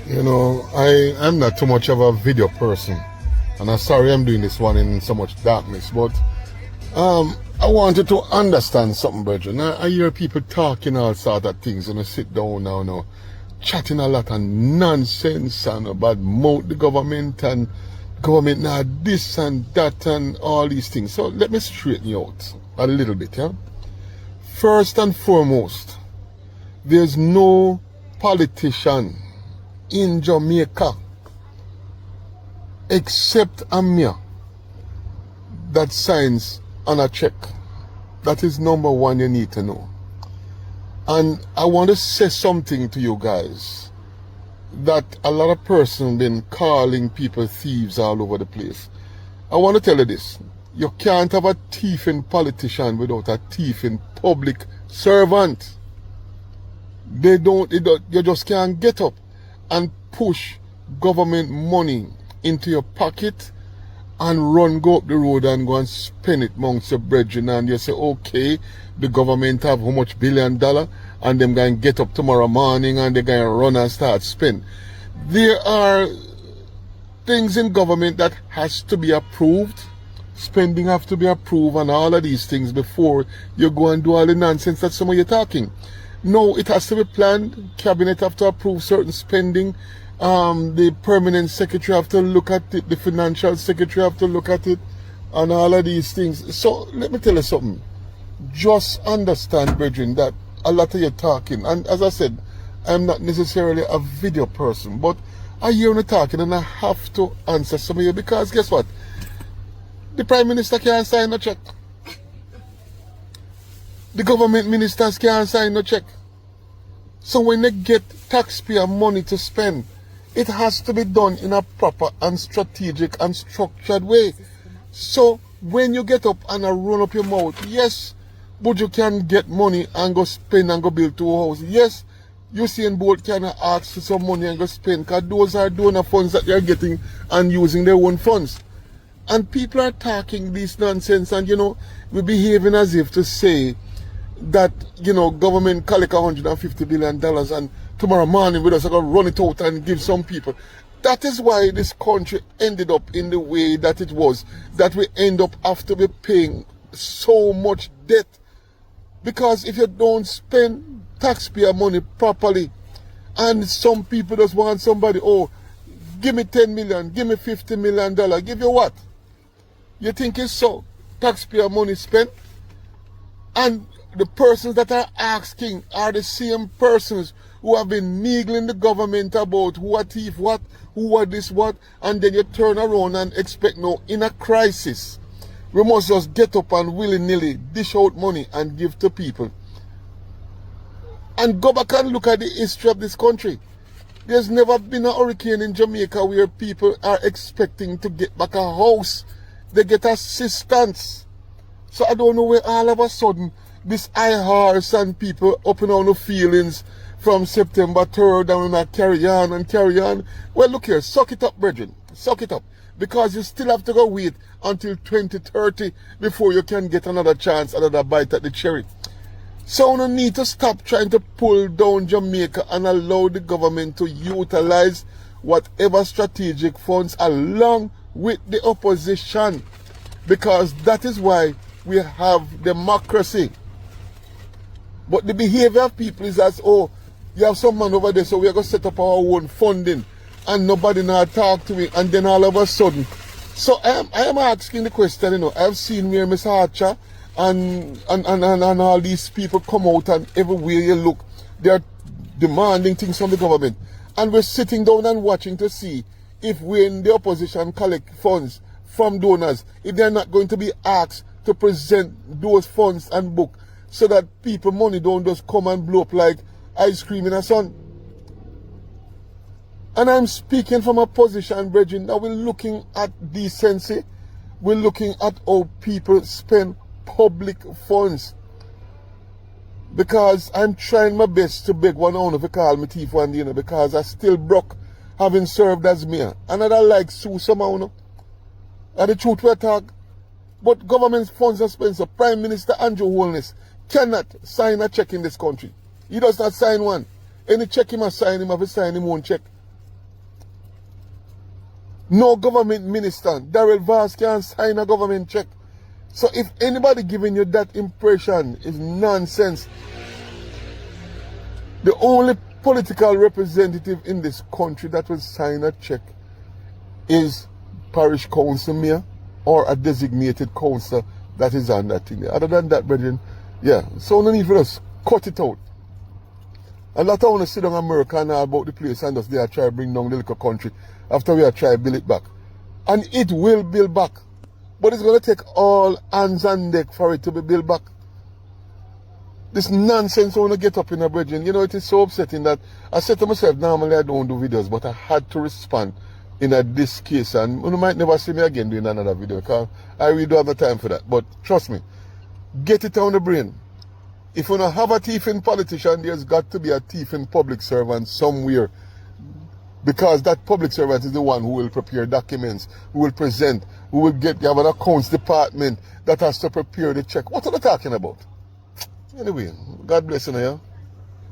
You know, I'm not too much of a video person. And I'm sorry I'm doing this one in so much darkness, but I wanted to understand something, brethren. I hear people talking all sort of things when I sit down now, chatting a lot of nonsense and about the government and government now this and that and all these things. So let me straighten you out a little bit, yeah? First and foremost, there's no politician in Jamaica except Amir that signs on a check. That is number one you need to know. And I want to say something to you guys that a lot of persons been calling people thieves all over the place. I want to tell you this. You can't have a thieving politician without a thieving public servant. You just can't get up and push government money into your pocket and go up the road and go and spend it amongst your brethren, and you say, okay, the government have how much $1 billion, and them going to get up tomorrow morning and they're going to run and start spend. There are things in government that has to be approved. Spending have to be approved and all of these things before you go and do all the nonsense that some of you talking. No, it has to be planned. Cabinet have to approve certain spending. The permanent secretary have to look at it. The financial secretary have to look at it. And all of these things. So, let me tell you something. Just understand, brethren, that a lot of you talking. And as I said, I'm not necessarily a video person. But I hear you talking and I have to answer some of you. Because guess what? The Prime Minister can't sign a check. The government ministers can't sign no check. So when they get taxpayer money to spend, it has to be done in a proper and strategic and structured way. So when you get up and run up your mouth, yes, but you can get money and go spend and go build 2 houses. Yes, Usain Bolt can ask for some money and go spend, because those are donor funds that they're getting and using their own funds. And people are talking this nonsense, and we're behaving as if to say that, government collect $150 billion and tomorrow morning we're just going to run it out and give some people. That is why this country ended up in the way that it was, that we end up after we paying so much debt. Because if you don't spend taxpayer money properly, and some people just want somebody, oh, give me 10 million, give me $50 million, give you what? You think it's so? Taxpayer money spent? And the persons that are asking are the same persons who have been needling the government about who are thief what, who are this what, and then you turn around and expect in a crisis, we must just get up and willy-nilly dish out money and give to people. And go back and look at the history of this country. There's never been a hurricane in Jamaica where people are expecting to get back a house. They get assistance. So I don't know where all of a sudden this high horse and people up and on the feelings from September 3rd and when I carry on and carry on. Well, look here, suck it up, brethren. Suck it up. Because you still have to go wait until 2030 before you can get another chance, another bite at the cherry. So we need to stop trying to pull down Jamaica and allow the government to utilize whatever strategic funds along with the opposition. Because that is why we have democracy. But the behavior of people is as, oh, you have some man over there, so we're going to set up our own funding and nobody now talk to me, and then all of a sudden. So I am asking the question, I've seen where Mr. Archer and all these people come out, and everywhere you look, they're demanding things from the government. And we're sitting down and watching to see if when the opposition collect funds from donors, if they're not going to be asked to present those funds and book, so that people money don't just come and blow up like ice cream in a sun. And I'm speaking from a position, brethren, that we're looking at decency. We're looking at how people spend public funds. Because I'm trying my best to beg one owner to call me thief one day, because I still broke having served as mayor. And I don't like sue somehow, And the truth we talk. But government funds are spent. So Prime Minister Andrew Holness cannot sign a check in this country. He does not sign one. Any check he must sign, him have to sign him own check. No government minister, Daryl Vaz can't sign a government check. So if anybody giving you that impression is nonsense. The only political representative in this country that will sign a check is parish council mayor or a designated council that is on that thing. Other than that, brethren, yeah. So no need for us. Cut it out. A lot of want to sit down in America and all about the place and just they are trying to bring down the little country after we are trying to build it back. And it will build back. But it's going to take all hands on deck for it to be built back. This nonsense I want to get up in a brethren. You know, it is so upsetting that I said to myself, normally I don't do videos, but I had to respond in this case. And you might never see me again doing another video because I really don't have the time for that. But trust me, get it on the brain. If you don't have a thief in politician, there's got to be a thief in public servant somewhere. Because that public servant is the one who will prepare documents, who will present, who will you have an accounts department that has to prepare the check. What are they talking about? Anyway, God bless you, yeah.